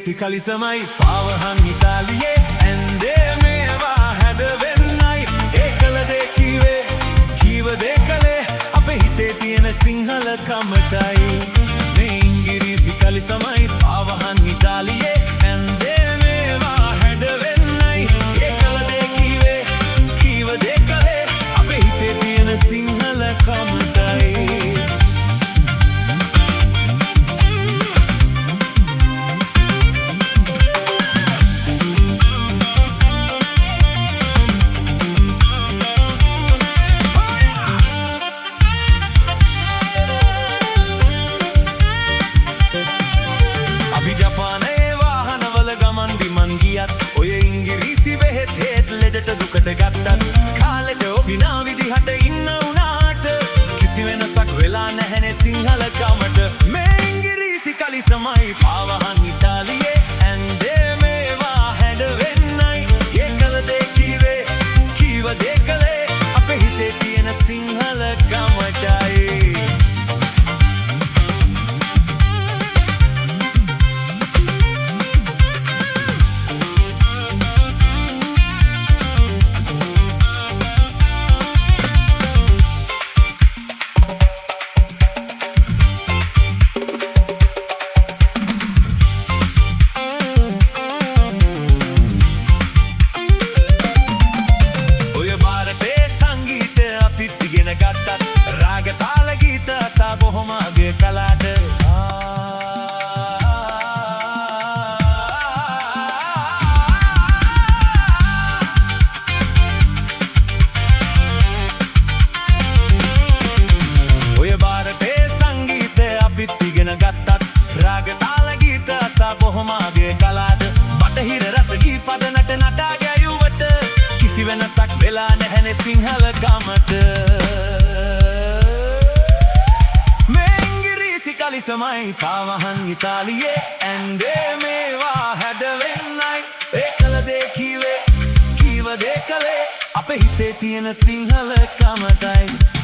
ඉංග්‍රීසි කලිසමයි පාවහන් ඉතාලියේ ඇන්දේ මේවා හැඩවෙන්නයි ඒකල දේ කීවේ කීව දේ කළේ අපේ හිතේ තියෙන සිංහල කමටයි මේ ඉංග්‍රීසි කලිසමයි පාවහන් ඉතාලියේ ඇන්දේ මේවා හැඩවෙන්නයි ඒකල දේ කීවේ කීව දේ කළේ අපේ හිතේ තියෙන සිංහල කමටයි ඔය ඉංග්‍රීසි බෙහෙත් හේත් ලෙඩට දුකට ගත්තත් කාලෙට ඔබිනා විදිහට ඉන්න උනාට කිසි වෙනසක් වෙලා නැහැනේ සිංහලකමට මේ ඉංග්‍රීසි කලිසමයි පාවහන් ඉතාලියේ ඇන්දේ මේවා හැඩවෙන්නයි ඒකල දේ කීවේ කීව දේ කළේ අපේ හිතේ තියෙන සිංහලකමටයි ඉගෙන ගත්තත් රාග තාල ගීත අසා බොහොම අගය කළාට ඔය ಭಾರತේ සංගීතය අපිත් ඉගෙන ගත්තත් රාග තාල ගීත අසා බොහොම අගය කළාට බටහිර රස ගී පද නට නටා ගැයුවට කිසි වෙනසක් වෙලා නැහැනේ සිංහලකමට මේ ඉංග්‍රීසි කලිසමයි පාවහන් ඉතාලියේ ඇන්දේ මේවා හැඩවෙන්නයි ඒකල දේ කීවේ කීව දේ කළේ අපේ හිතේ තියෙන සිංහලකමටයි